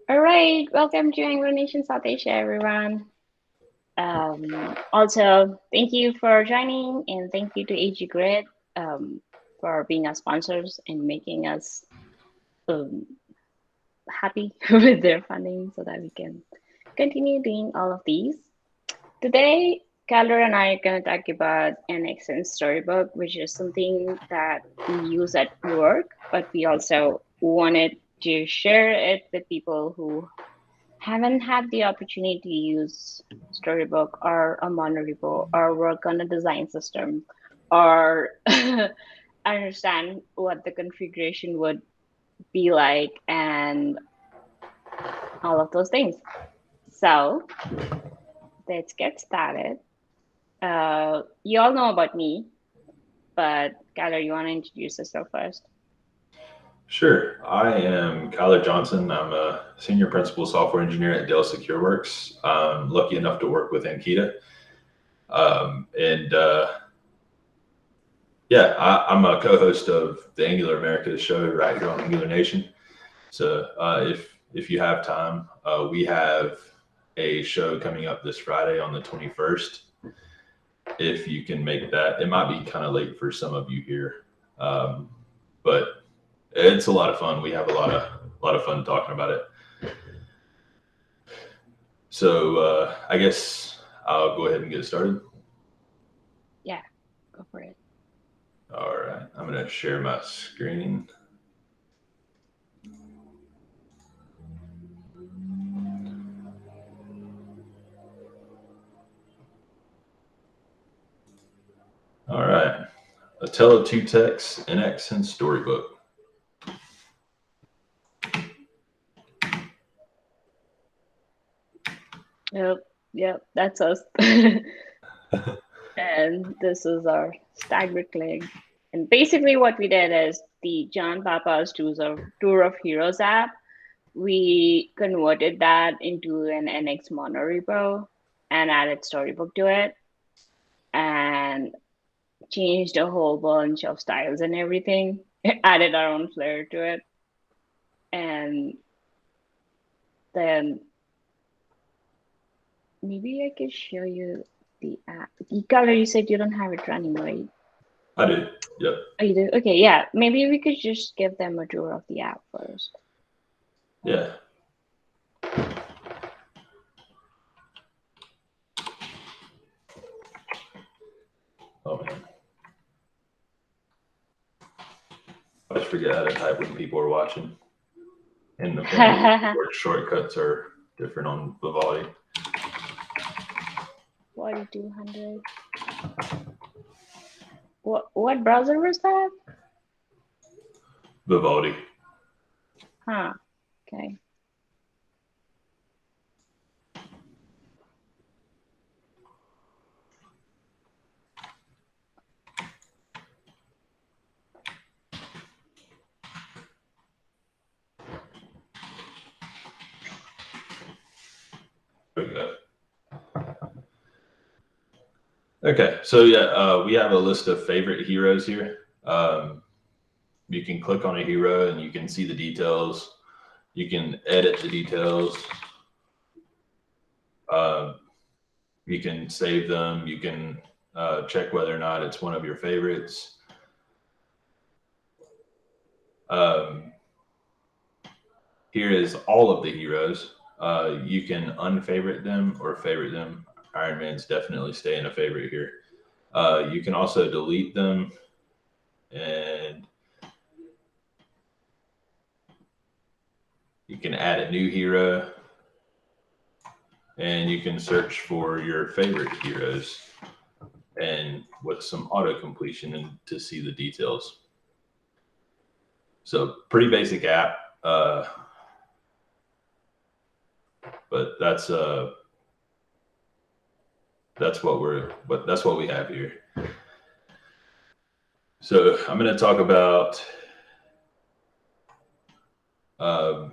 All right, welcome to Anglo Nation South Asia, everyone. Also, thank you for joining, and thank you to AG Grid for being our sponsors and making us um, happy with their funding so that we can continue doing all of these. Today, Kyler and I are going to talk about Nx Storybook, which is something that we use at work, but we also wanted to share it with people who haven't had the opportunity to use Storybook or a monorepo or work on a design system or understand what the configuration would be like and all of those things. So let's get started. You all know about me, but Kyler, you want to introduce yourself first? Sure. I am Kyler Johnson. I'm a senior principal software engineer at Dell SecureWorks. I'm lucky enough to work with Ankita. And yeah, I'm a co-host of the Angular Americas show right here on Angular Nation. So if you have time, we have a show coming up this Friday on the 21st. If you can make that, it might be kind of late for some of you here, um, but it's a lot of fun. We have a lot of fun talking about it. So I guess I'll go ahead and get started. Yeah, go for it. All right, I'm going to share my screen. All right, a Tele2Text NX and Storybook. Yep, yep, that's us. And this is our staggered click. And basically, what we did is the John Papa's Tour of Heroes app. We converted that into an NX monorepo and added Storybook to it and changed a whole bunch of styles and everything. Added our own flair to it. And then maybe I could show you the app. Color, you said you don't have it running, right? I do. Yep. Oh, you do? Okay, yeah. Maybe we could just give them a tour of the app first. Yeah. Oh man, I always forget how to type when people are watching, and apparently keyboard shortcuts are different on Vivaldi. 4200. What browser was that? Vivaldi. Huh. Okay. There we go. Okay, so yeah, we have a list of favorite heroes here. You can click on a hero and you can see the details. You can edit the details. Uh, you can save them. You can check whether or not it's one of your favorites. Um, Here is all of the heroes. You can unfavorite them or favorite them. Iron Man's definitely staying a favorite here. You can also delete them, and you can add a new hero, and you can search for your favorite heroes and with some auto completion and to see the details. So pretty basic app, but that's what we have here. So I'm going to talk about um,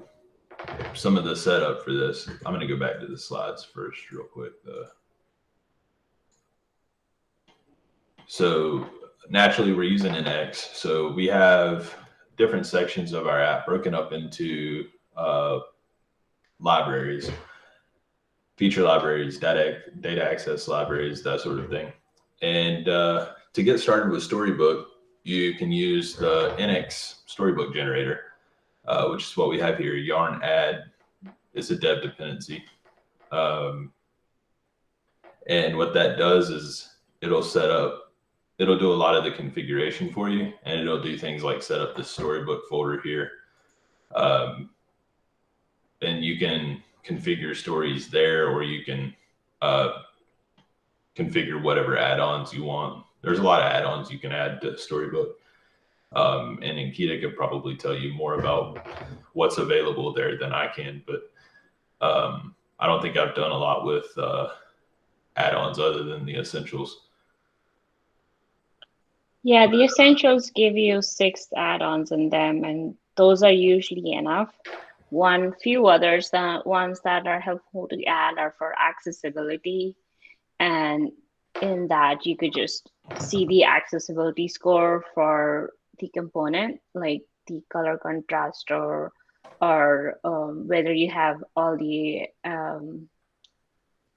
some of the setup for this. I'm going to go back to the slides first, real quick. So naturally, we're using Nx. So we have different sections of our app broken up into libraries, feature libraries, data access libraries, that sort of thing. And to get started with Storybook, you can use the Nx Storybook generator, which is what we have here. Yarn add is a dev dependency. And what that does is it'll do a lot of the configuration for you, and it'll do things like set up the Storybook folder here. And you can configure stories there, or you can configure whatever add-ons you want. There's a lot of add-ons you can add to Storybook. And Ankita could probably tell you more about what's available there than I can, but I don't think I've done a lot with add-ons other than the essentials. Yeah, the essentials give you 6 add-ons in them, and those are usually enough. Few others, that ones that are helpful to add are for accessibility, and in that you could just see the accessibility score for the component, like the color contrast or whether you have all the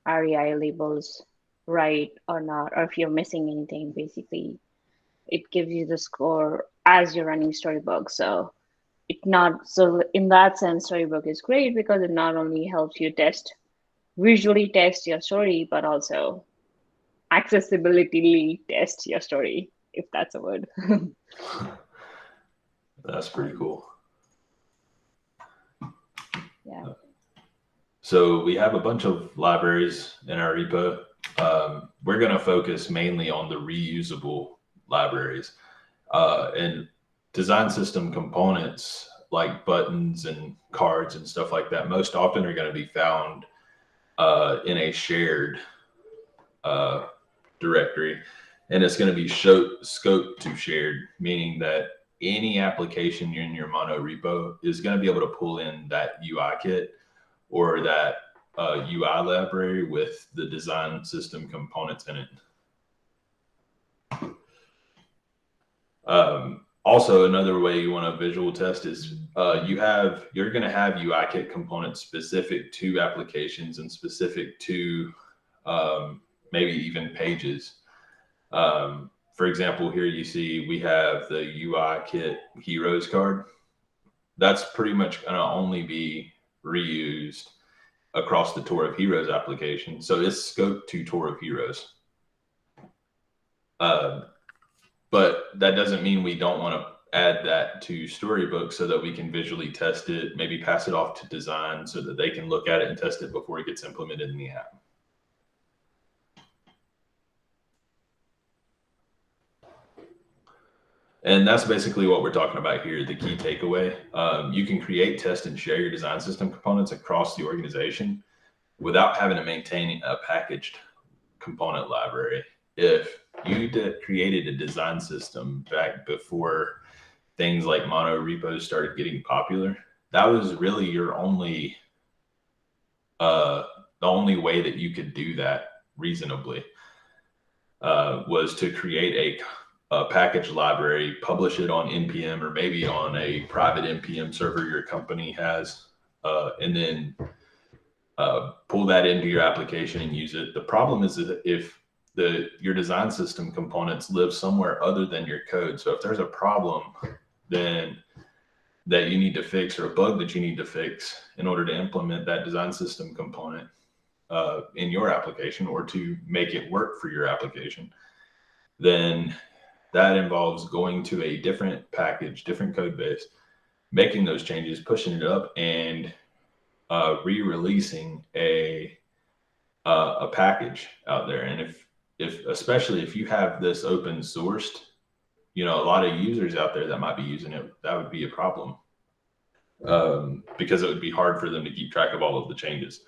REI labels right or not, or if you're missing anything. Basically, it gives you the score as you're running Storybook. So in that sense, Storybook is great because it not only helps you visually test your story, but also accessibility test your story, if that's a word. That's pretty cool. Yeah. So we have a bunch of libraries in our repo. We're going to focus mainly on the reusable libraries. And design system components like buttons and cards and stuff like that most often are going to be found in a shared directory, and it's going to be scoped to shared, meaning that any application in your mono repo is going to be able to pull in that UI kit or that UI library with the design system components in it. Also, another way you want to visual test is you're going to have UI kit components specific to applications and specific to maybe even pages. For example, here you see we have the UI kit heroes card. That's pretty much going to only be reused across the Tour of Heroes application. So it's scoped to Tour of Heroes. But that doesn't mean we don't want to add that to Storybook so that we can visually test it, maybe pass it off to design so that they can look at it and test it before it gets implemented in the app. And that's basically what we're talking about here, the key takeaway. You can create, test, and share your design system components across the organization without having to maintain a packaged component library. If you created a design system back before things like mono repos started getting popular, that was really your only, the only way that you could do that reasonably was to create a package library, publish it on NPM or maybe on a private NPM server your company has, and then pull that into your application and use it. The problem is that if your design system components live somewhere other than your code, so if there's a problem then that you need to fix or a bug that you need to fix in order to implement that design system component in your application or to make it work for your application, then that involves going to a different package, different code base, making those changes, pushing it up, and re-releasing a package out there. And especially if you have this open sourced, a lot of users out there that might be using it, that would be a problem because it would be hard for them to keep track of all of the changes.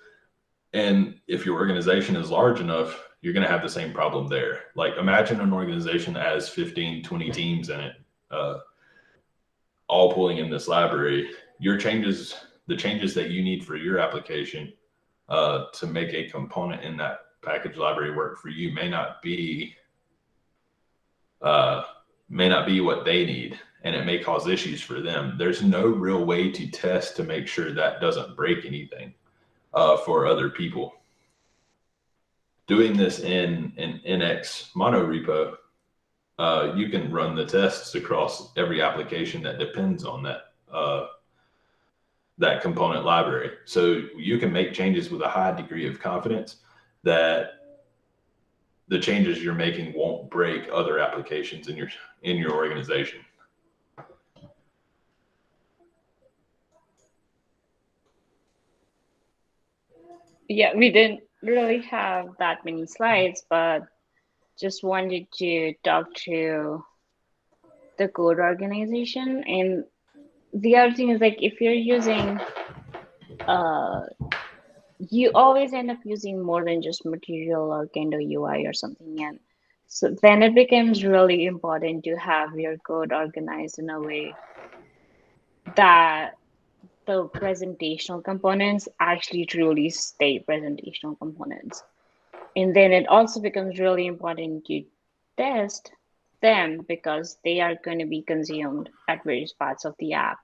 And if your organization is large enough, you're going to have the same problem there. Like imagine an organization that has 15, 20 teams in it, all pulling in this library. The changes that you need for your application to make a component in that package library work for you may not be what they need, and it may cause issues for them. There's no real way to test to make sure that doesn't break anything. for other people. Doing this in an Nx monorepo, you can run the tests across every application that depends on that component library. So you can make changes with a high degree of confidence that the changes you're making won't break other applications in your organization. Yeah, we didn't really have that many slides, but just wanted to talk to the code organization. And the other thing is like if you're using you always end up using more than just material or kind of UI or something. And so then it becomes really important to have your code organized in a way that the presentational components actually truly stay presentational components. And then it also becomes really important to test them because they are going to be consumed at various parts of the app.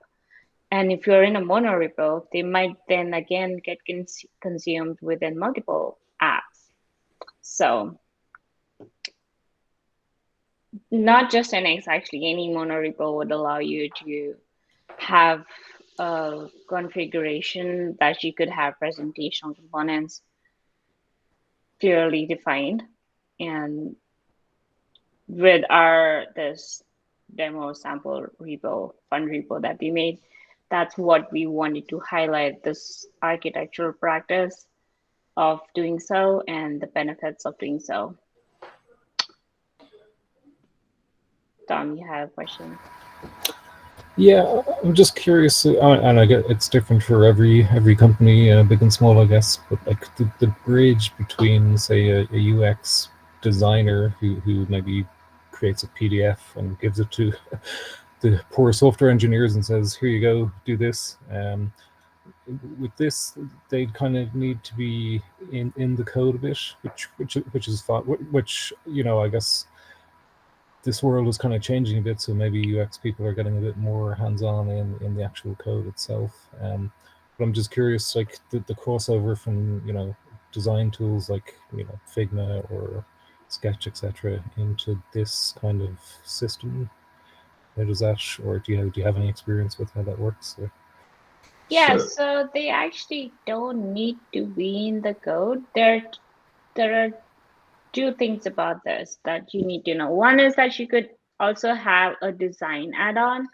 And if you're in a monorepo, they might then again get consumed within multiple apps. So not just Nx, actually, any monorepo would allow you to have a configuration that you could have presentational components clearly defined. And with this demo sample repo, fun repo that we made, that's what we wanted to highlight, this architectural practice of doing so and the benefits of doing so. Tom, you have a question? Yeah, I'm just curious, and I get it's different for every company, big and small, I guess. But like the bridge between, say, a UX designer who maybe creates a PDF and gives it to the poor software engineers and says, "Here you go, do this." With this, they kind of need to be in the code a bit, which is fun. Which I guess this world is kind of changing a bit, so maybe UX people are getting a bit more hands-on in the actual code itself. But I'm just curious, like the crossover from design tools like Figma or Sketch, etc., into this kind of system. How does that, or do you have any experience with how that works? Or? Yeah, so they actually don't need to be in the code. There are two things about this that you need to know. One is that you could also have a design add-on,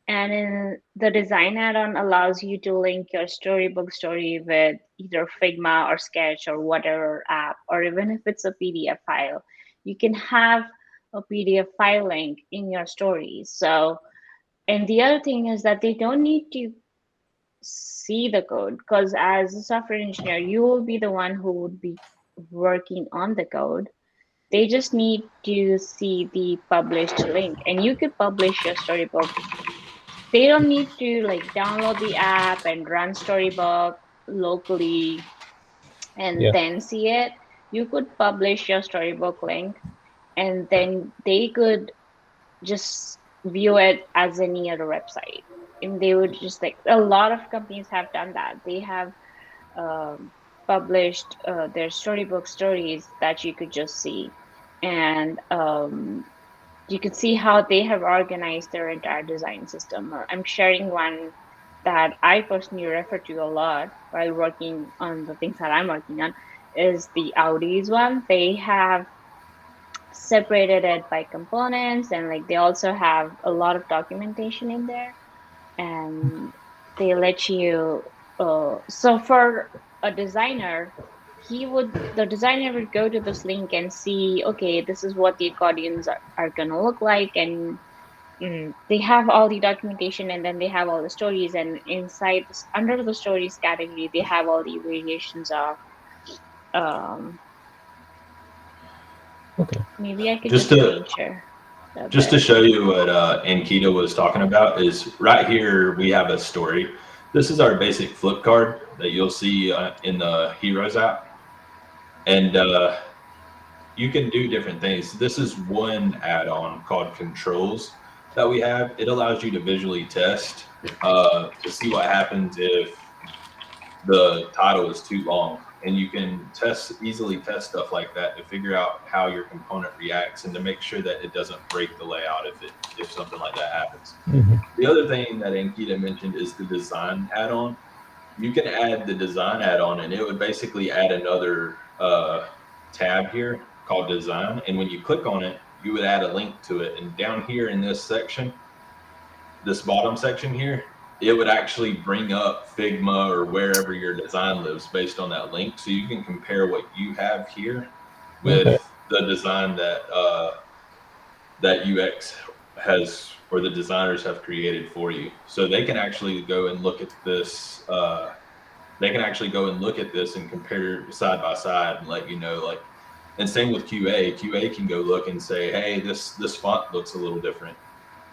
and in the design add-on allows you to link your storybook story with either Figma or Sketch or whatever app, or even if it's a PDF file, you can have a PDF file link in your stories. So, and the other thing is that they don't need to see the code, because as a software engineer, you will be the one who would be working on the code. They just need to see the published link, and you could publish your storybook. They don't need to like download the app and run Storybook locally and then see it. You could publish your Storybook link, and then they could just view it as any other website. And they would just like, a lot of companies have done that. They have published their Storybook stories that you could just see. And you could see how they have organized their entire design system. I'm sharing one that I personally refer to a lot while working on the things that I'm working on, is the Audi's one. They have separated it by components, and like they also have a lot of documentation in there, and they let you so for a designer, the designer would go to this link and see, okay, this is what the accordions are going to look like, and they have all the documentation, and then they have all the stories, and inside under the stories category they have all the variations of okay. Maybe I could just screen share. Just to show you what Ankita was talking about, is right here we have a story. This is our basic flip card that you'll see in the Heroes app. And you can do different things. This is one add-on called Controls that we have. It allows you to visually test to see what happens if the title is too long. And you can easily test stuff like that to figure out how your component reacts and to make sure that it doesn't break the layout if something like that happens. The other thing that Ankita mentioned is the design add-on. You can add the design add-on, and it would basically add another tab here called design. And when you click on it, you would add a link to it. And down here in this section, this bottom section here, it would actually bring up Figma or wherever your design lives based on that link. So you can compare what you have here with the design that UX has, or the designers have created for you. So they can actually go and look at this. They can actually go and look at this and compare side by side and let you know, like, and same with QA. QA can go look and say, hey, this font looks a little different,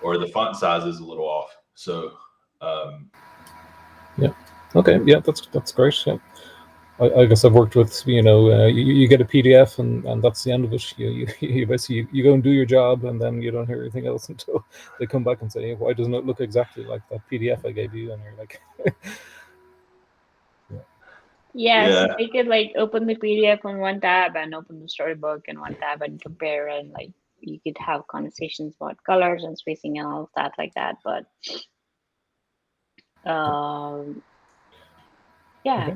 or the font size is a little off. So, yeah, okay, yeah, that's great. Yeah. I guess I've worked with, you get a PDF and that's the end of it. You basically you go and do your job, and then you don't hear anything else until they come back and say, why doesn't it look exactly like that PDF I gave you? And you're like, Yeah, so yeah, they could like open the PDF on one tab and open the storybook in one tab and compare, and like you could have conversations about colors and spacing and all of that like that. But yeah,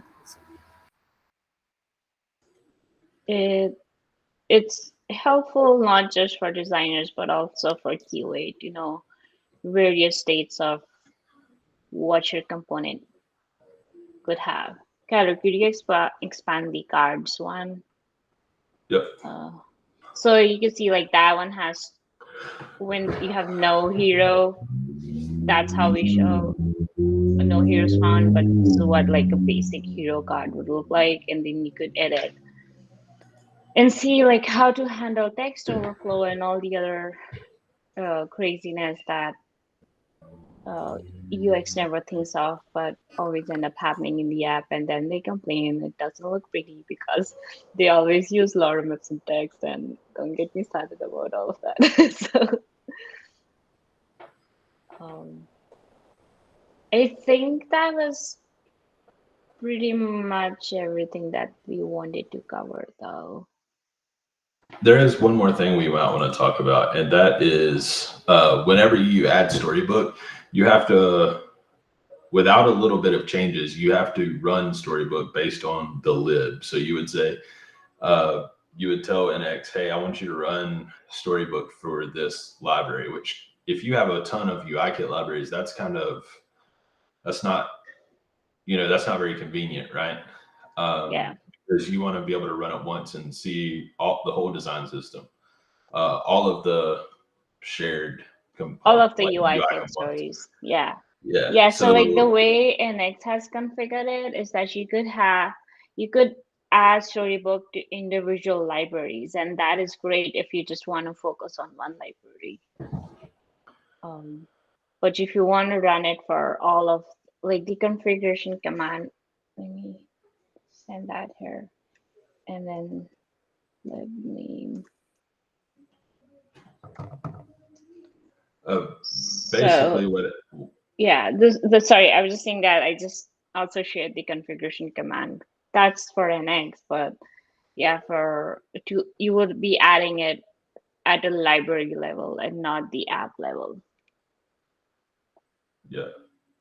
okay. it's helpful not just for designers but also for QA to know various states of what your component could have. Kyler, could you expand the cards one? yep, So you can see like that one has, when you have no hero, that's how we show no heroes found, but this is what like a basic hero card would look like, and then you could edit and see like how to handle text overflow and all the other craziness that UX never thinks of, but always end up happening in the app, and then they complain it doesn't look pretty because they always use lorem ipsum text, and don't get me started about all of that. So um, I think that was pretty much everything that we wanted to cover, though. there is one more thing we might want to talk about, and that is whenever you add Storybook, you have to, without a little bit of changes, you have to run Storybook based on the lib. So you would say, you would tell NX, hey, I want you to run Storybook for this library, which if you have a ton of UI kit libraries, that's that's not, that's not very convenient, right? Yeah, Because you want to be able to run it once and see the whole design system, all of the shared all component, of the like UI UI kit components. stories. Yeah. Yeah. Yeah, so like the So way NX has configured it is that you could add Storybook to individual libraries, and that is great if you just want to focus on one library. Um, but if you want to run it for all of like the configuration command, let me send that here, and then let me. uh, basically, So what yeah, the sorry, I was just saying that I just also shared the configuration command. That's for NX, but yeah, for to you would be adding it at a library level and not the app level. yeah.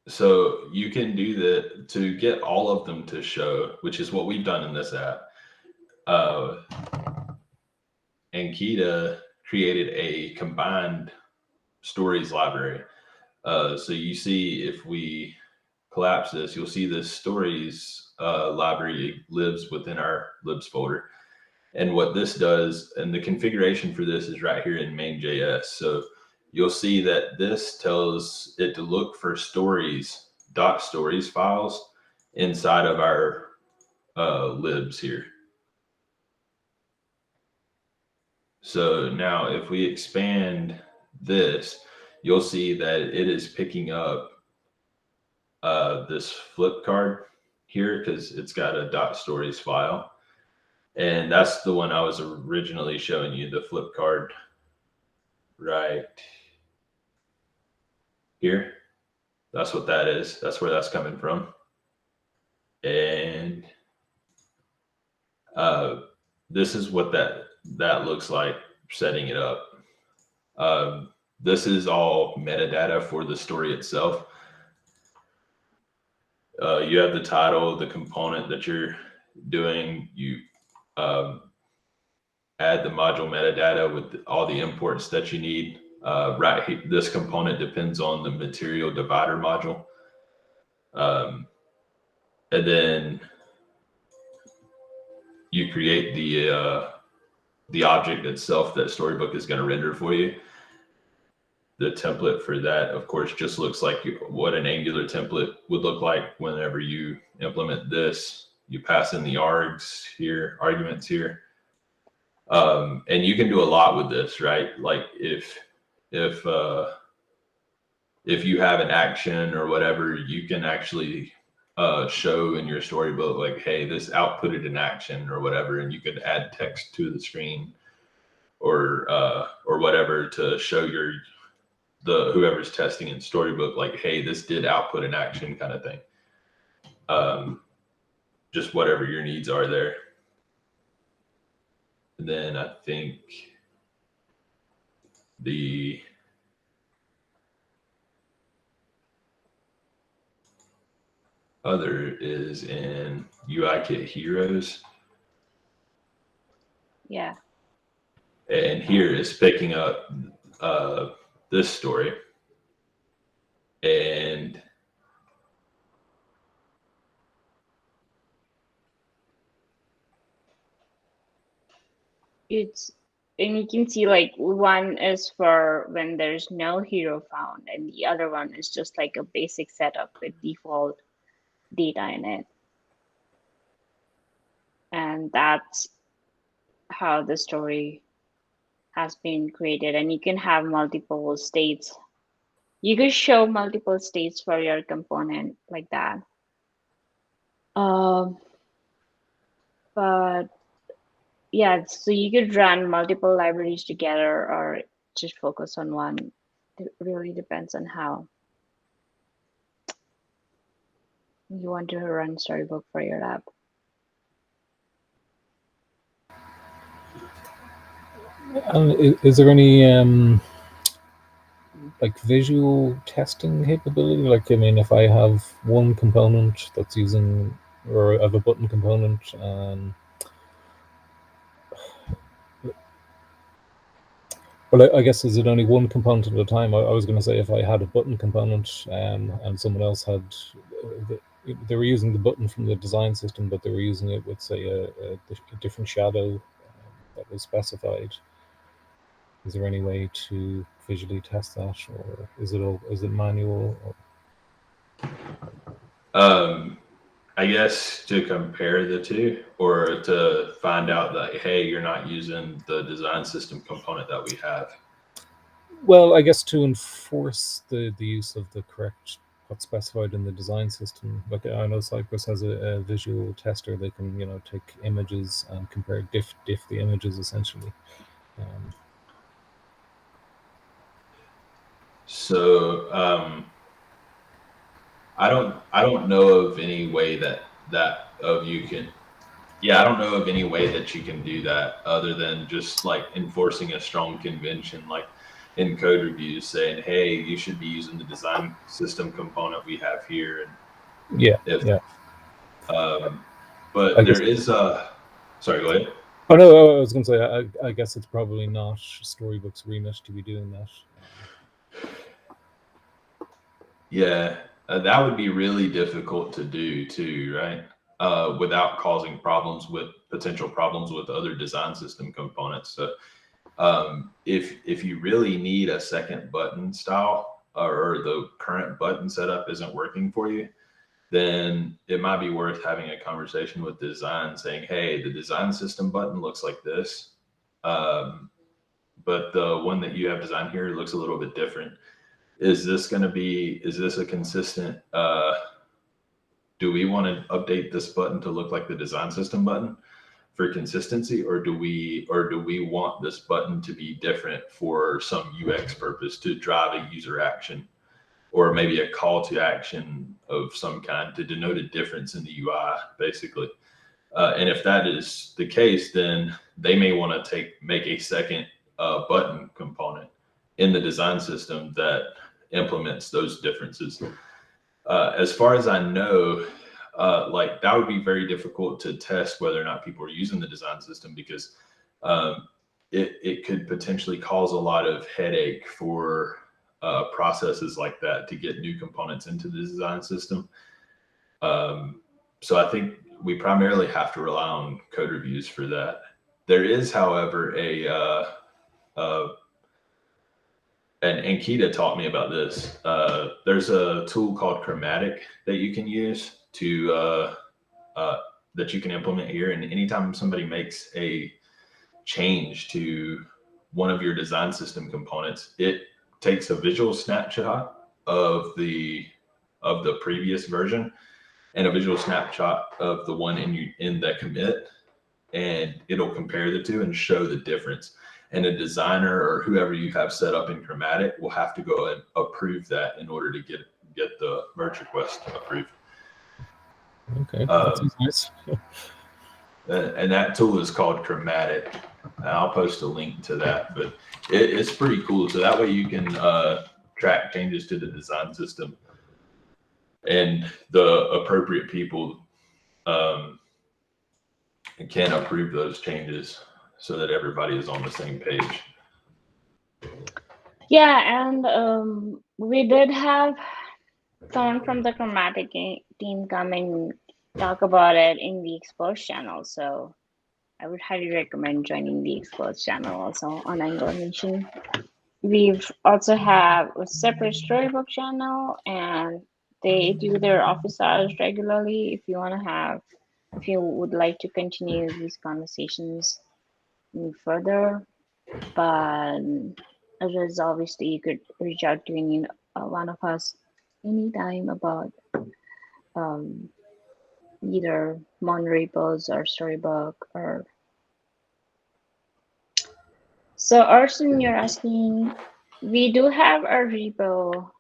So you can do that to get all of them to show, which is what we've done in this app. Uh, Ankita created a combined stories library. So you see, if we collapse this, you'll see this stories library lives within our libs folder. And what this does, and the configuration for this is right here in main.js. So you'll see that this tells it to look for stories files inside of our libs here. So now if we expand this, you'll see that it is picking up this flip card here because it's got a .stories file. And that's the one I was originally showing you, the flip card right here. That's what that is. That's where that's coming from. And this is what that looks like setting it up. This is all metadata for the story itself. You have the title, the component that you're doing. You add the module metadata with all the imports that you need. Right here, this component depends on the material divider module. And then you create the object itself that Storybook is going to render for you. The template for that, of course, just looks like what an Angular template would look like whenever you implement this. You pass in the arguments here. And you can do a lot with this, right? Like if you have an action or whatever, you can actually show in your storybook, like, hey, this outputted an action or whatever, and you could add text to the screen or whatever to show whoever's testing in Storybook, like, hey, this did output an action, kind of thing. Just whatever your needs are there. And then I think the other is in UIKit Heroes. Yeah. And here is picking up this story. And you can see like one is for when there's no hero found, and the other one is just like a basic setup with default data in it. And that's how the story has been created. And you can have multiple states. You can show multiple states for your component like that. But yeah, so you could run multiple libraries together or just focus on one. It really depends on how you want to run Storybook for your app. Is there any like visual testing capability? Like, I mean, if I have one component that's using, or I have a button component, well, I guess, is it only one component at a time? I was going to say if I had a button component and someone else had, they were using the button from the design system, but they were using it with, say, a different shadow that was specified. Is there any way to visually test that, or is it manual? Or? I guess to compare the two, or to find out that, hey, you're not using the design system component that we have. Well, I guess to enforce the use of the correct what's specified in the design system. Like, I know Cypress has a visual tester. They can, take images and compare diff the images essentially. So I don't know of any way that you can. Yeah, I don't know of any way that you can do that other than just like enforcing a strong convention, like in code reviews saying, hey, you should be using the design system component we have here. And yeah. But there is sorry, go ahead. Oh no, I was going to say, I guess it's probably not Storybook's remit to be doing that. Yeah, that would be really difficult to do too, right? Without causing potential problems with other design system components. So if you really need a second button style, or the current button setup isn't working for you, then it might be worth having a conversation with design saying, hey, the design system button looks like this, but the one that you have designed here looks a little bit different. Is this a consistent, do we want to update this button to look like the design system button for consistency, or do we want this button to be different for some UX purpose to drive a user action? or maybe a call to action of some kind to denote a difference in the UI, basically. And if that is the case, then they may want to make a second button component in the design system that implements those differences. As far as I know, like that would be very difficult to test whether or not people are using the design system, because it could potentially cause a lot of headache for processes like that to get new components into the design system. So I think we primarily have to rely on code reviews for that. There is, however, and Ankita taught me about this. There's a tool called Chromatic that you can use to that you can implement here. And anytime somebody makes a change to one of your design system components, it takes a visual snapshot of the previous version and a visual snapshot of the one in that commit, and it'll compare the two and show the difference. And a designer or whoever you have set up in Chromatic will have to go and approve that in order to get the merge request approved. Okay, that sounds nice. And that tool is called Chromatic. I'll post a link to that, but it's pretty cool. So that way you can track changes to the design system, and the appropriate people can approve those changes so that everybody is on the same page. Yeah, and we did have someone from the Chromatic team come and talk about it in the experts channel. So I would highly recommend joining the experts channel also on Angular Nation. We've also have a separate Storybook channel, and they do their office hours regularly. If you would like to continue these conversations further, but as obviously you could reach out to any one of us anytime about either monorepos or Storybook. Or so Arson, you're asking, we do have our repo.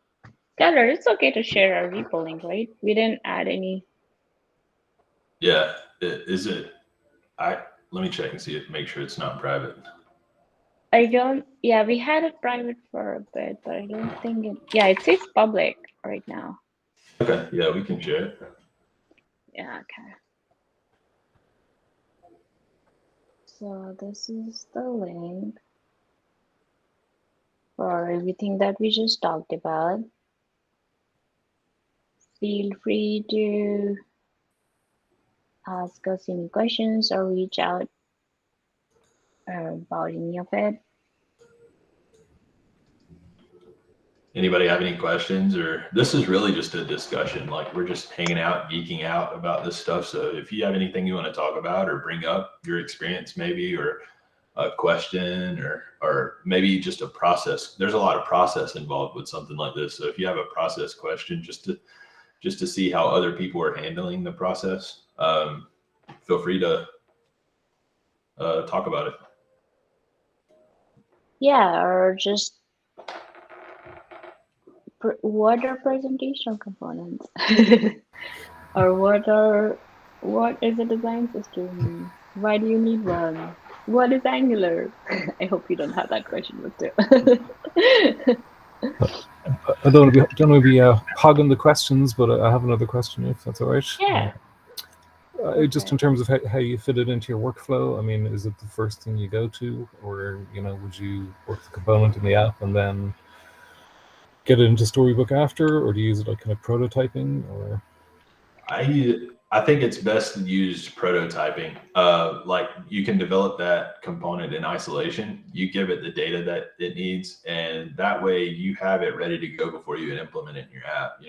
Kyler, it's okay to share our repo link, right? We didn't add any. Yeah, is it? Let me check and see it. Make sure it's not private. I don't. Yeah, we had it private for a bit, but I don't think it. Yeah, it says public right now. Okay, yeah, we can share it. Yeah, okay. So this is the link for everything that we just talked about. Feel free to ask us any questions or reach out about any of it. Anybody have any questions? Or this is really just a discussion. Like, we're just hanging out, geeking out about this stuff. So if you have anything you want to talk about or bring up your experience maybe, or a question, or maybe just a process. There's a lot of process involved with something like this. So if you have a process question, just to see how other people are handling the process, feel free to talk about it. Yeah, or just what are presentation components? Or what is a design system? Why do you need one? What is Angular? I hope you don't have that question, but still. I don't want to be hogging the questions, but I have another question, if that's all right. Yeah. Just in terms of how you fit it into your workflow. I mean, is it the first thing you go to, or would you work the component in the app and then get it into Storybook after, or do you use it like kind of prototyping? Or I think it's best to use prototyping. Like, you can develop that component in isolation. You give it the data that it needs, and that way you have it ready to go before you implement it in your app.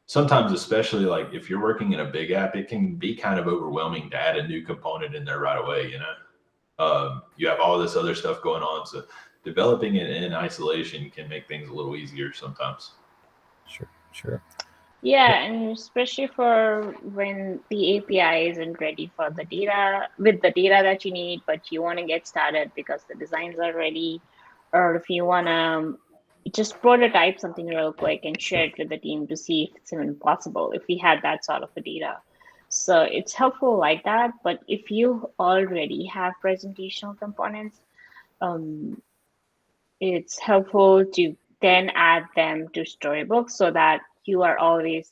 Sometimes, especially like if you're working in a big app, it can be kind of overwhelming to add a new component in there right away. You have all this other stuff going on, so developing it in isolation can make things a little easier sometimes. Sure. Yeah, and especially for when the API isn't ready for the data, with the data that you need, but you want to get started because the designs are ready, or if you want to just prototype something real quick and share it with the team to see if it's even possible if we had that sort of a data. So it's helpful like that. But if you already have presentational components, um, it's helpful to then add them to Storybook so that you always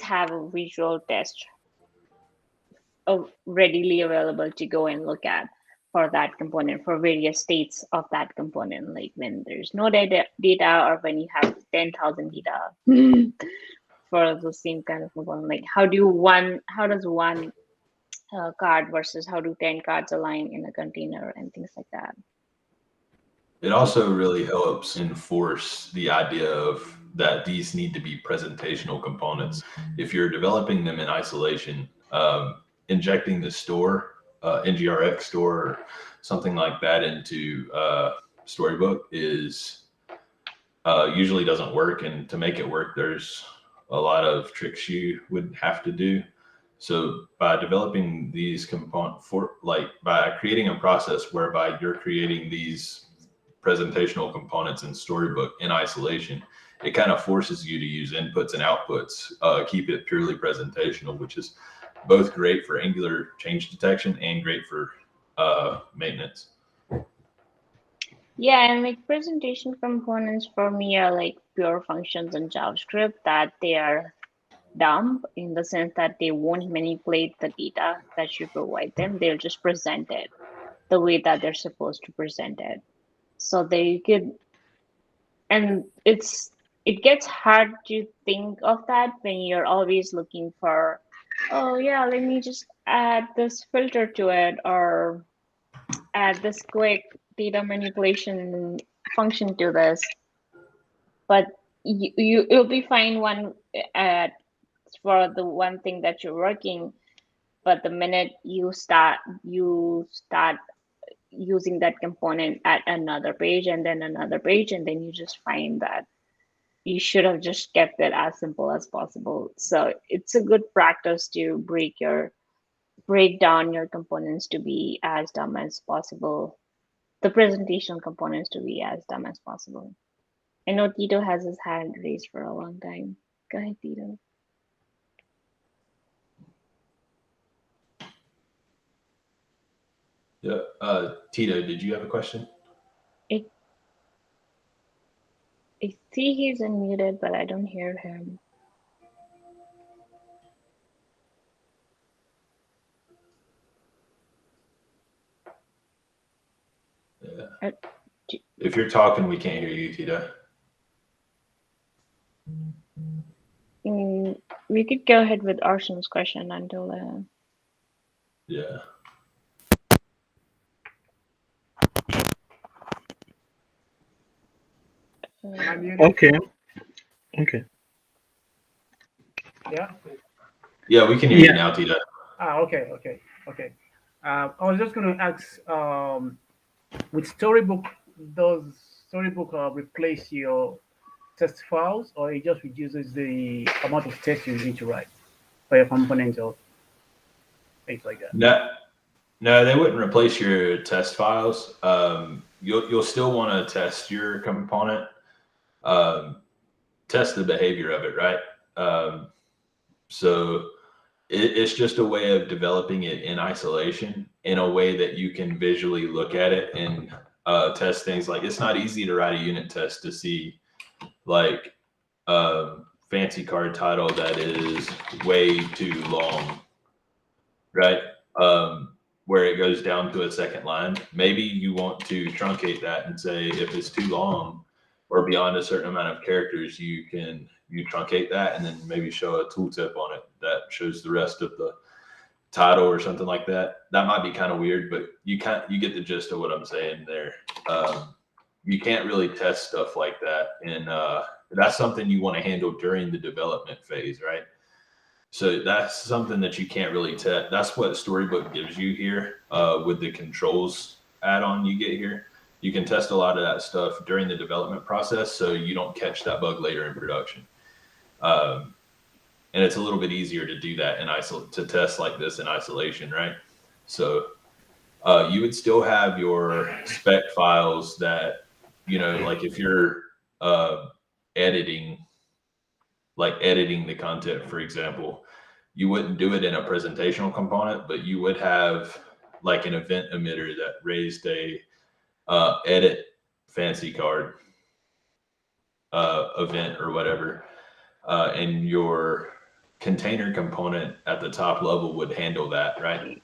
have a visual test readily available to go and look at for that component for various states of that component, like when there's no data or when you have 10,000 data for the same kind of component. Like how does one card versus how do 10 cards align in a container and things like that. It also really helps enforce the idea of that these need to be presentational components. If you're developing them in isolation, injecting the store, NGRX store, or something like that into Storybook is usually doesn't work. And to make it work, there's a lot of tricks you would have to do. So by developing these components by creating a process whereby you're creating these presentational components in Storybook in isolation, it kind of forces you to use inputs and outputs, keep it purely presentational, which is both great for Angular change detection and great for maintenance. Yeah, and like presentation components for me are like pure functions in JavaScript that they are dumb in the sense that they won't manipulate the data that you provide them. They'll just present it the way that they're supposed to present it. So they could, and it gets hard to think of that when you're always looking for, oh yeah, let me just add this filter to it or add this quick data manipulation function to this. But you'll be fine at for the one thing that you're working, but the minute you start using that component at another page and then another page, and then you just find that you should have just kept it as simple as possible. So it's a good practice to break down your components to be as dumb as possible, the presentation components to be as dumb as possible. I know Tito has his hand raised for a long time. Go ahead, Tito. Yeah. Tito, did you have a question? I see he's unmuted, but I don't hear him. Yeah. If you're talking, we can't hear you, Tito. We could go ahead with Arshan's question until. Yeah. Okay. Okay. Yeah. Yeah, we can hear you now, Tito. Okay. I was just going to ask, with Storybook, does Storybook replace your test files, or it just reduces the amount of text you need to write for your components or things like that? No, they wouldn't replace your test files. You'll still want to test your component, test the behavior of it, right? So it's just a way of developing it in isolation in a way that you can visually look at it and test things. Like it's not easy to write a unit test to see like fancy card title that is way too long, right? Where it goes down to a second line. Maybe you want to truncate that and say if it's too long or beyond a certain amount of characters, you truncate that and then maybe show a tooltip on it that shows the rest of the title or something like that. That might be kind of weird, but you get the gist of what I'm saying there. You can't really test stuff like that, and that's something you want to handle during the development phase, right? So that's something that you can't really test. That's what Storybook gives you here with the controls add-on you get here. You can test a lot of that stuff during the development process so you don't catch that bug later in production. And it's a little bit easier to do that to test like this in isolation, right? So you would still have your spec files that like if you're editing the content, for example, you wouldn't do it in a presentational component, but you would have like an event emitter that raised a edit fancy card event or whatever, and your container component at the top level would handle that, right?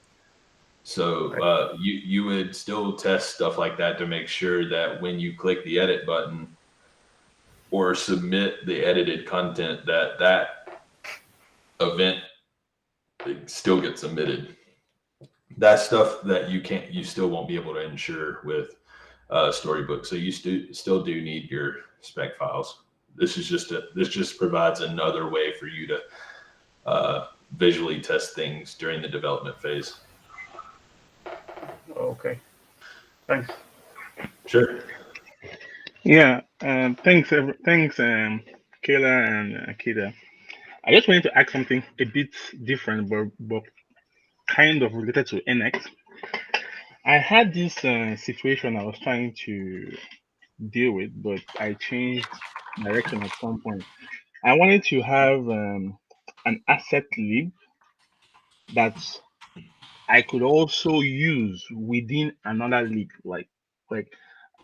So you would still test stuff like that to make sure that when you click the edit button or submit the edited content, that event still gets submitted. That's stuff that you still won't be able to ensure with Storybook. So you still do need your spec files. This just provides another way for you to visually test things during the development phase. Okay, thanks. Sure. Yeah. Thanks. Thanks, Kayla and Akita. I just wanted to ask something a bit different, but kind of related to NX. I had this situation I was trying to deal with, but I changed direction at some point. I wanted to have an asset lib that I could also use within another lib, like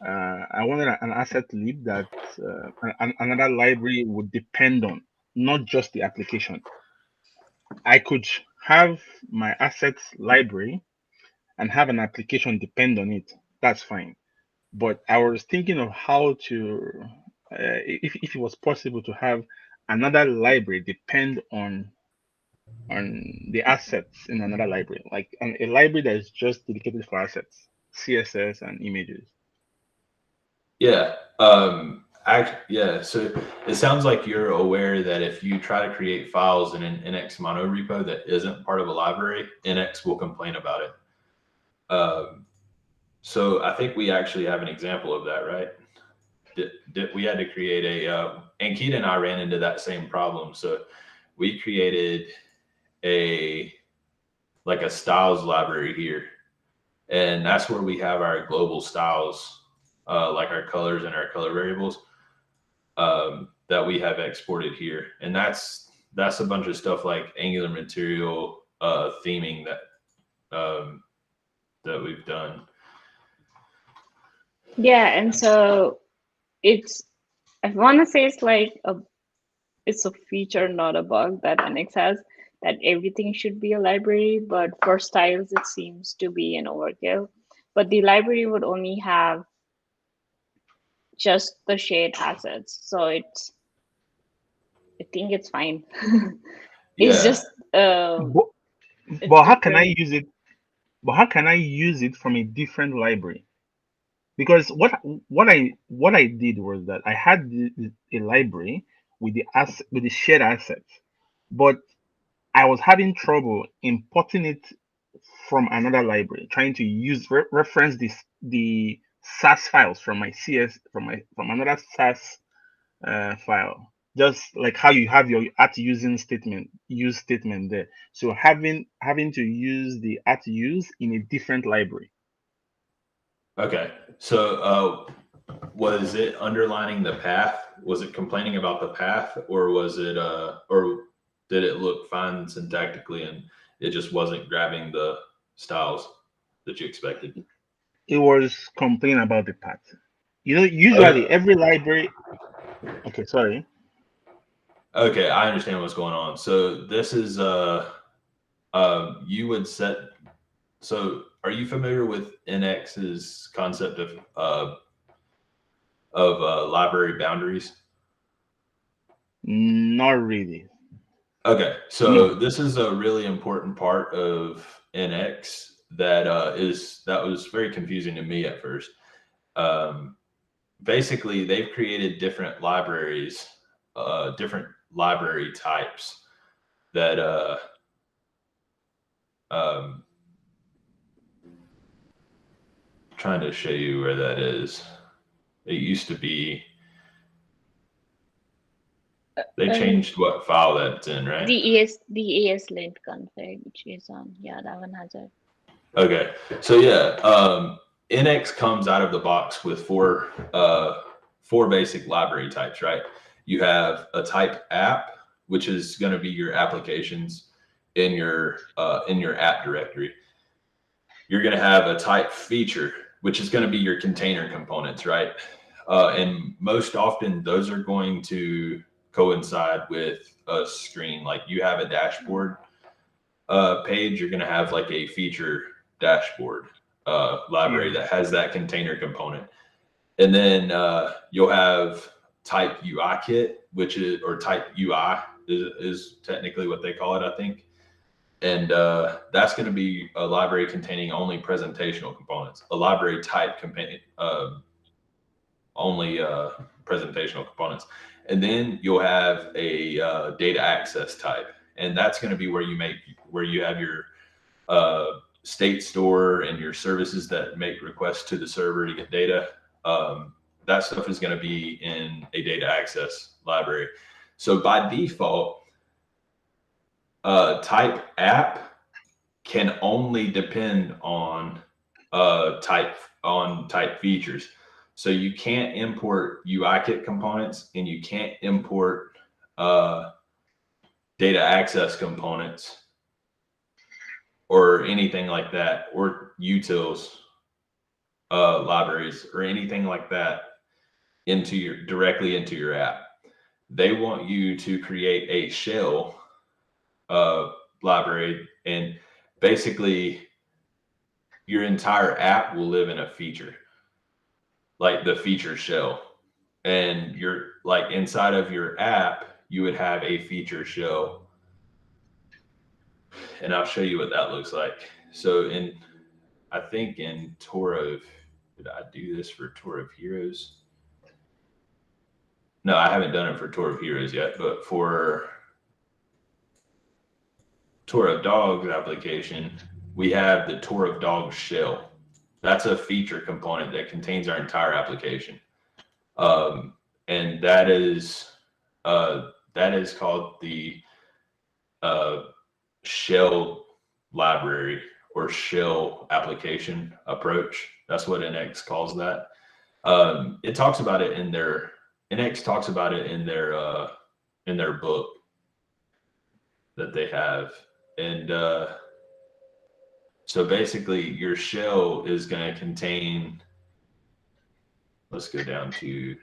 I wanted an asset lib that another library would depend on, not just the application. I could have my assets library and have an application depend on it. That's fine. But I was thinking of how to, if it was possible to have another library depend on the assets in another library, like a library that is just dedicated for assets, CSS and images. Yeah. Yeah. So it sounds like you're aware that if you try to create files in an Nx mono repo that isn't part of a library, Nx will complain about it. So I think we actually have an example of that, right? We had to create Ankita and I ran into that same problem. So we created a styles library here. And that's where we have our global styles, like our colors and our color variables, that we have exported here. And that's a bunch of stuff like Angular material theming that we've done. Yeah, and so I want to say it's a feature, not a bug that Nx has, that everything should be a library, but for styles, it seems to be an overkill. But the library would only have just the shared assets. So I think it's fine. It's just But how can I use it? But how can I use it from a different library? Because what I did was that I had a library with the shared assets, but I was having trouble importing it from another library, trying to reference the SAS files from my CS from another SAS file. Just like how you have your use statement there. So having to use the use in a different library. Okay. So was it underlining the path? Was it complaining about the path, or was it or did it look fine syntactically and it just wasn't grabbing the styles that you expected? It was complaining about the path. Usually every library. Okay, sorry. Okay, I understand what's going on. So this is you would set. So are you familiar with Nx's concept of library boundaries? Not really. Okay, so No. this is a really important part of Nx that was very confusing to me at first. Basically, they've created different libraries, different library types that trying to show you where that is. It used to be. They changed what file that's in, right? The ESLint config, which is on, yeah, that one has it. Okay, so yeah, Nx comes out of the box with four basic library types, right? You have a type app, which is going to be your applications in your app directory. You're going to have a type feature, which is going to be your container components, right? And most often those are going to coincide with a screen. Like you have a dashboard page, you're going to have like a feature dashboard library that has that container component. And then you'll have type UI kit, which is, or type UI is technically what they call it, I think. And that's going to be a library containing only presentational components, a library type only presentational components. And then you'll have a data access type. And that's going to be where you have your state store and your services that make requests to the server to get data. That stuff is going to be in a data access library. So by default, type app can only depend on type features. So you can't import UIKit components, and you can't import data access components or anything like that, or utils libraries or anything like that directly into your app. They want you to create a shell library, and basically your entire app will live in a feature, like the feature shell. And you're like inside of your app, you would have a feature shell. And I'll show you what that looks like. So I think in Tour of, did I do this for Tour of Heroes? No, I haven't done it for Tour of Heroes yet, but for Tour of Dogs application, we have the Tour of Dogs shell. That's a feature component that contains our entire application. And that is called the shell library or shell application approach. That's what Nx calls that. It talks about it in their Nx talks about it in their book that they have. And so basically your shell is going to contain, let's go down to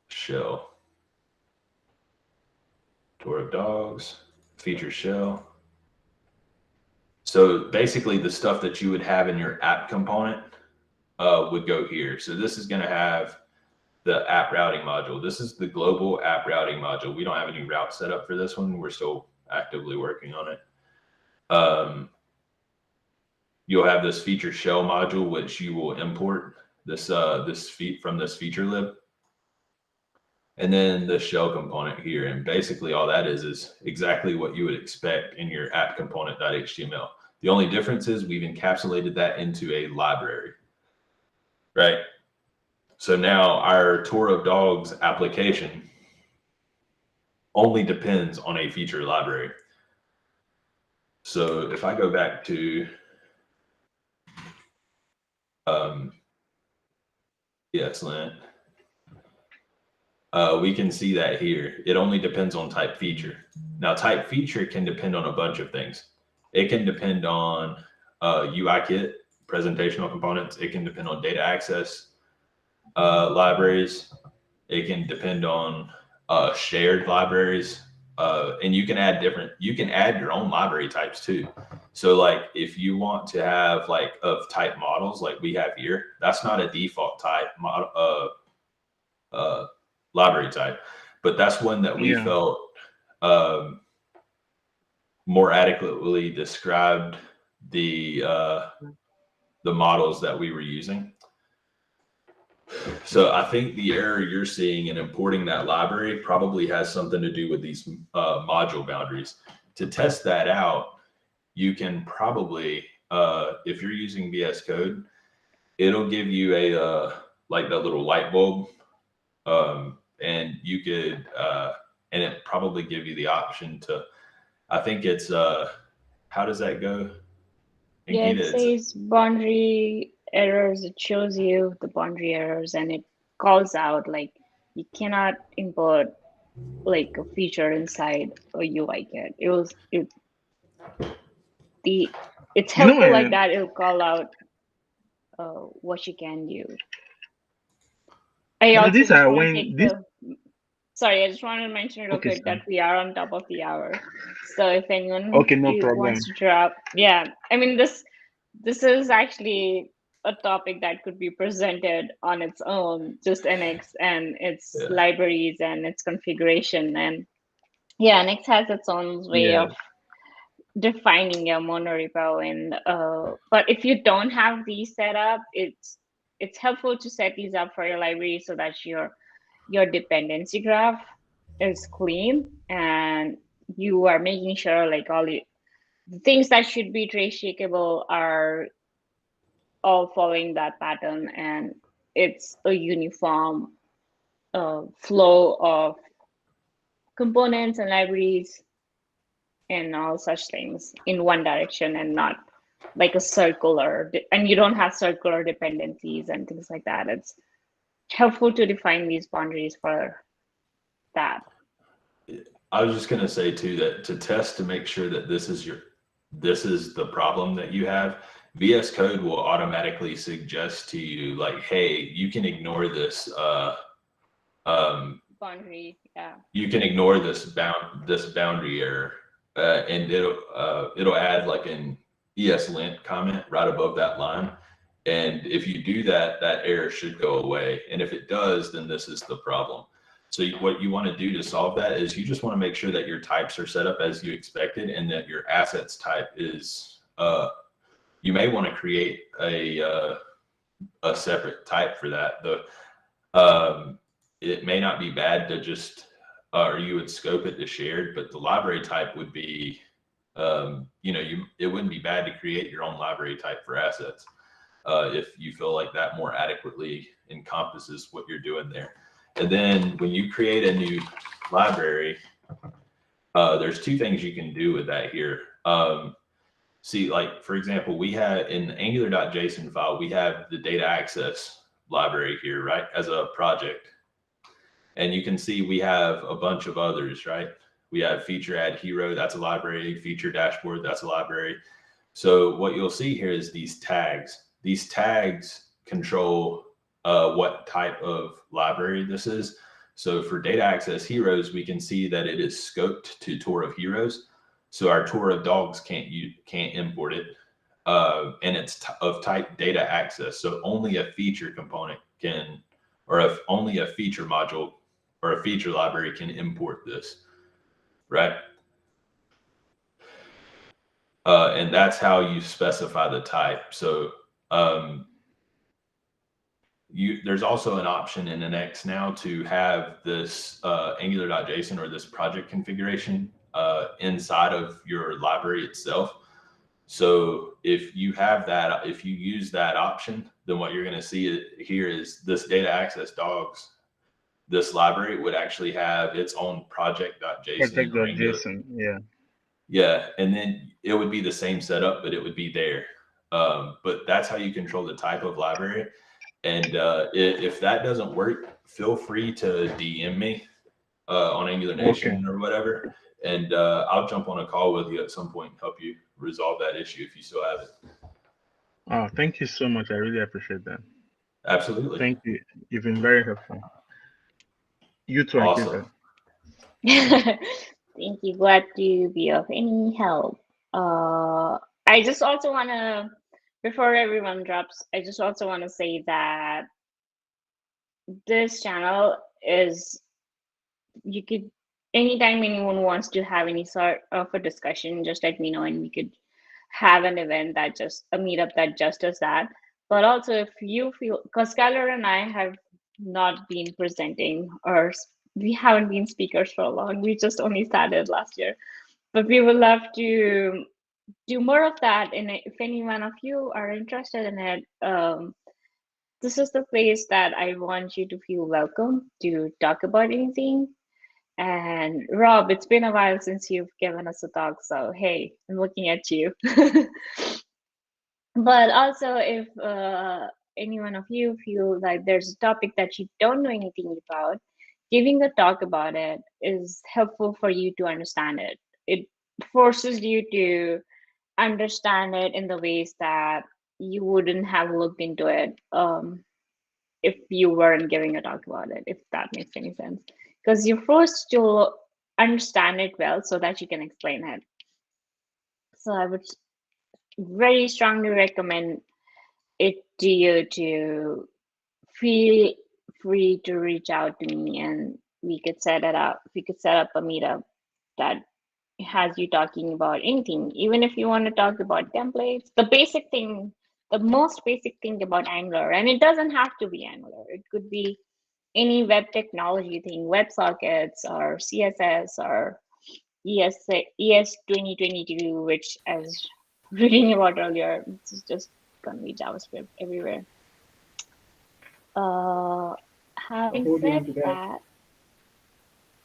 shell. Tour of Dogs, feature shell. So basically the stuff that you would have in your app component would go here. So this is going to have the app routing module. This is the global app routing module. We don't have any route set up for this one. We're still actively working on it. You'll have this feature shell module, which you will import from this feature lib. And then the shell component here. And basically all that is exactly what you would expect in your app component.html. The only difference is we've encapsulated that into a library, right? So now our Tour of Dogs application only depends on a feature library. So if I go back to, yes, Lynn. We can see that here. It only depends on type feature. Now, type feature can depend on a bunch of things. It can depend on UIKit, presentational components. It can depend on data access libraries. It can depend on shared libraries. And you can add your own library types too. So like if you want to have like of type models like we have here, that's not a default type library type, but that's one that we felt more adequately described the models that we were using. So I think the error you're seeing in importing that library probably has something to do with these module boundaries. To test that out, you can probably, if you're using VS Code, it'll give you a like that little light bulb. And you could, and it probably give you the option to, I think it's how does that go? Yeah, Ankita, it says boundary errors. It shows you the boundary errors and it calls out like you cannot import like a feature inside a UI kit. The it's You know, helpful like that. It'll call out what you can do. I also these just are want to when take this. the Sorry, I just want to mention real Okay, quick sir. that we are on top of the hour. So if anyone Okay, no problem. wants to drop, yeah, I mean this is actually a topic that could be presented on its own, just NX and its yeah, libraries and its configuration. And yeah, NX has its own way yeah, of defining your monorepo. And but if you don't have these set up, it's helpful to set these up for your library so that your dependency graph is clean and you are making sure like all the things that should be trace shakeable are all following that pattern and it's a uniform flow of components and libraries and all such things in one direction and not like a circular and you don't have circular dependencies and things like that. It's helpful to define these boundaries for that. I was just gonna say too that to test to make sure that this is the problem that you have, VS Code will automatically suggest to you like, hey, you can ignore this Boundary, yeah. you can ignore this boundary error, and it'll add like an ESLint comment right above that line. And if you do that, that error should go away. And if it does, then this is the problem. So what you want to do to solve that is you just want to make sure that your types are set up as you expected, and that your assets type is. You may want to create a separate type for that. It may not be bad to just, or you would scope it to shared, but the library type would be, it wouldn't be bad to create your own library type for assets if you feel like that more adequately encompasses what you're doing there. And then when you create a new library, there's two things you can do with that here. See, like, for example, we have in the angular.json file, we have the data access library here, right, as a project. And you can see we have a bunch of others, right? We have feature add hero, that's a library, feature dashboard, that's a library. So what you'll see here is these tags. These tags control what type of library this is. So for data access heroes, we can see that it is scoped to tour of heroes. So our tour of dogs can't import it. And it's of type data access. So only a feature component can, or if only a feature module or a feature library can import this, right? And that's how you specify the type. So there's also an option in Nx now to have this angular.json or this project configuration inside of your library itself. So if you have that, if you use that option, then what you're going to see here is this data access dogs, this library would actually have its own project.json or Angular. Project.json, yeah. Yeah, and then it would be the same setup, but it would be there. But that's how you control the type of library. And if that doesn't work, feel free to DM me on Angular Nation or whatever, and I'll jump on a call with you at some point and help you resolve that issue if you still have it. Oh, thank you so much. I really appreciate that. Absolutely. Thank you. You've been very helpful. You too, Awesome. Thank you. Glad to be of any help. I just also want to, before everyone drops, I just also want to say that this channel is, you could, anytime anyone wants to have any sort of a discussion, just let me know and we could have an event that just, a meetup that just does that. But also if you feel, because Kyler and I have not been presenting or we haven't been speakers for long, we just only started last year, but we would love to do more of that. And if any one of you are interested in it, this is the place that I want you to feel welcome to talk about anything. And Rob, it's been a while since you've given us a talk, so hey, I'm looking at you. But also, if any one of you feel like there's a topic that you don't know anything about, giving a talk about it is helpful for you to understand it. It forces you to understand it in the ways that you wouldn't have looked into it if you weren't giving a talk about it, if that makes any sense. Because you're forced to understand it well so that you can explain it. So I would very strongly recommend it to you to feel free to reach out to me, and we could set it up. We could set up a meetup that has you talking about anything, even if you want to talk about templates, the basic thing, the most basic thing about Angular. And it doesn't have to be Angular. It could be any web technology thing, WebSockets or CSS or ES 2022, which I was reading about earlier. It's just going to be JavaScript everywhere. Having hold you on said to that.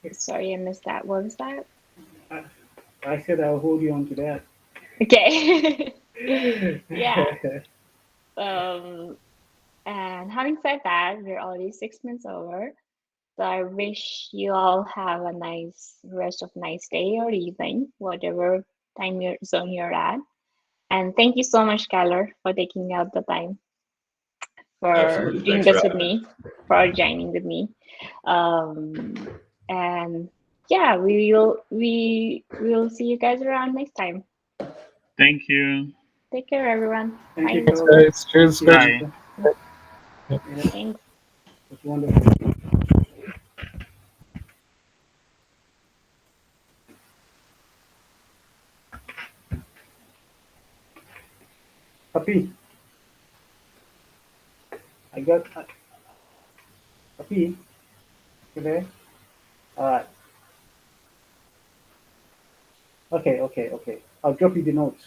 that, sorry, I missed that. What was that? I said I'll hold you on to that. Okay. Yeah. And having said that, we're already 6 months over. So I wish you all have a nice rest of nice day or evening, whatever time zone you're at. And thank you so much, Kyler, for taking out the time for Absolutely. doing Thanks for this with having me. me, for joining with me. And yeah, we will see you guys around next time. Thank you. Take care, everyone. Thank you, Bye. Thanks, Kyler. guys. Cheers, Yeah, guys. Bye. Yep. Thanks. it's wonderful. Papi, I got Papi. You there? All right. Okay. I'll drop you the notes.